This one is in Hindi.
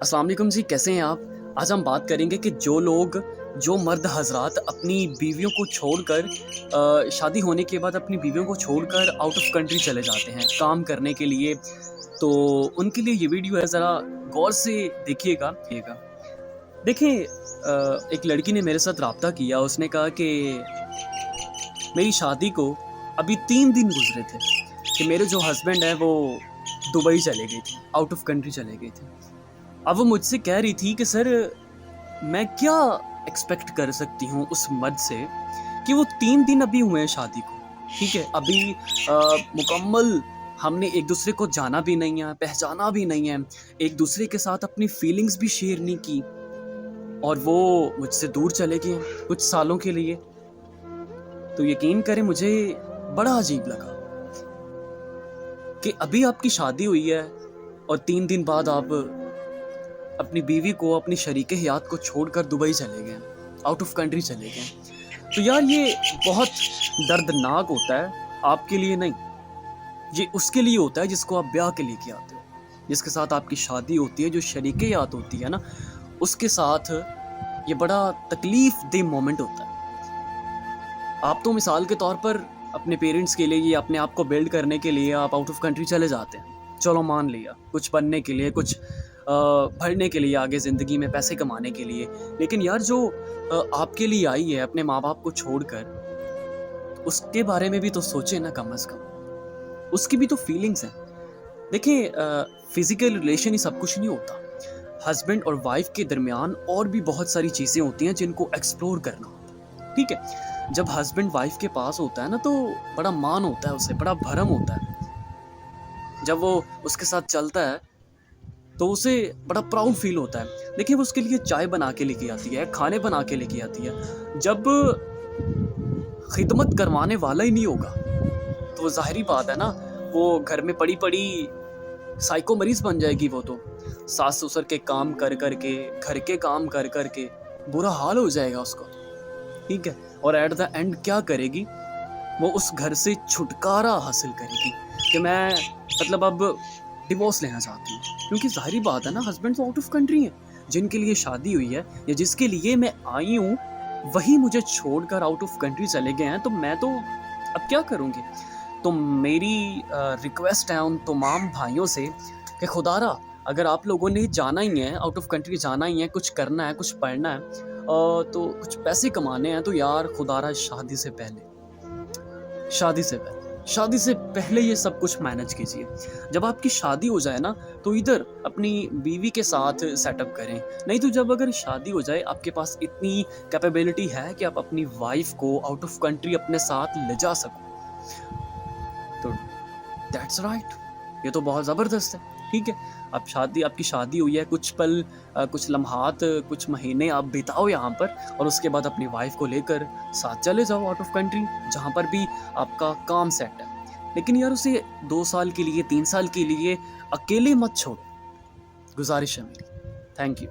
अस्सलाम वालेकुम जी, कैसे हैं आप? आज हम बात करेंगे कि जो मर्द हज़रात अपनी बीवियों को छोड़कर शादी होने के बाद अपनी बीवियों को छोड़कर आउट ऑफ कंट्री चले जाते हैं काम करने के लिए, तो उनके लिए ये वीडियो है, ज़रा गौर से देखिएगा। देखिए एक लड़की ने मेरे साथ राब्ता किया, उसने कहा कि मेरी शादी को अभी 3 दिन गुज़रे थे कि मेरे जो हस्बैंड हैं वो दुबई चले गए थे, आउट ऑफ कंट्री चले गए थे। अब वो मुझसे कह रही थी कि सर मैं क्या एक्सपेक्ट कर सकती हूँ उस मर्द से कि वो 3 दिन अभी हुए हैं शादी को, ठीक है? अभी मुकम्मल हमने एक-दूसरे को जाना भी नहीं है, पहचाना भी नहीं है, एक-दूसरे के साथ अपनी फीलिंग्स भी शेयर नहीं की और वो मुझसे दूर चले गए हैं कुछ सालों के लिए। तो यकीन करें मुझे बड़ा अजीब लगा कि अभी आपकी शादी हुई है और 3 दिन बाद आप अपनी बीवी को, अपनी शरीके हयात को छोड़कर दुबई चले गए, आउट ऑफ कंट्री चले गए। तो यार ये बहुत दर्दनाक होता है, आपके लिए नहीं, ये उसके लिए होता है जिसको आप ब्याह के लेके आते हो, जिसके साथ आपकी शादी होती है, जो शरीके हयात होती है ना, उसके साथ ये बड़ा तकलीफ दे मोमेंट होता है। आप तो मिसाल के तौर पर अपने पेरेंट्स के लिए, ये अपने आप को बिल्ड करने के लिए आप आउट ऑफ कंट्री चले जाते हैं, चलो मान लिया, कुछ बनने के लिए, कुछ भरने के लिए, आगे ज़िंदगी में पैसे कमाने के लिए। लेकिन यार जो आपके लिए आई है अपने माँ-बाप को छोड़कर, उसके बारे में भी तो सोचें ना कम से कम। उसकी भी तो फीलिंग्स हैं। देखिए फिज़िकल रिलेशन ही सब कुछ नहीं होता। हस्बैंड और वाइफ़ के दरमियान और भी बहुत सारी चीज़ें होती हैं जिनको एक्सप्लोर करना होता है, ठीक है? जब हस्बैंड वाइफ़ के पास होता है ना, तो बड़ा मान होता है उसे, बड़ा भरम होता है। जब वो उसके साथ चलता है तो उसे बड़ा प्राउड फील होता है। देखिए वो उसके लिए चाय बना के लेके आती है, खाने बना के लेके आती है। जब खिदमत करवाने वाला ही नहीं होगा, तो ज़ाहिरी बात है ना, वो घर में पड़ी-पड़ी साइको मरीज़ बन जाएगी वो तो। सास-ससुर के काम कर-कर के, घर के काम कर-कर के बुरा हाल हो जाएगा उसका, ठीक है? और एट द एंड क्या करेगी? वो उस घर से छुटकारा हासिल करेगी कि मैं मतलब अब डिवोर्स लेना चाहती हूँ। क्योंकि ज़ाहिरी बात है ना, हस्बैंड तो आउट ऑफ कंट्री हैं, जिनके लिए शादी हुई है या जिसके लिए मैं आई हूँ, वही मुझे छोड़कर आउट ऑफ कंट्री चले गए हैं, तो मैं तो अब क्या करूँगी? तो मेरी रिक्वेस्ट है उन तमाम भाइयों से कि खुदारा अगर आप लोगों ने जाना ही है, आउट ऑफ कंट्री जाना ही है, कुछ करना है, कुछ पढ़ना है, तो कुछ पैसे कमाने हैं, तो यार खुदारा शादी से पहले ये सब कुछ मैनेज कीजिए। जब आपकी शादी हो जाए ना, तो इधर अपनी बीवी के साथ सेटअप करें। नहीं तो जब अगर शादी हो जाए, आपके पास इतनी कैपेबिलिटी है कि आप अपनी वाइफ़ को आउट ऑफ कंट्री अपने साथ ले जा सको, तो दैट्स राइट, ये तो बहुत ज़बरदस्त है, ठीक है? आपकी शादी हुई है, कुछ पल कुछ लम्हात, कुछ महीने आप बिताओ यहाँ पर और उसके बाद अपनी वाइफ़ को लेकर साथ चले जाओ आउट ऑफ कंट्री, जहाँ पर भी आपका काम सेट है। लेकिन यार उसे 2 साल के लिए, 3 साल के लिए अकेले मत छोड़ो, गुज़ारिश है मेरी। Thank you.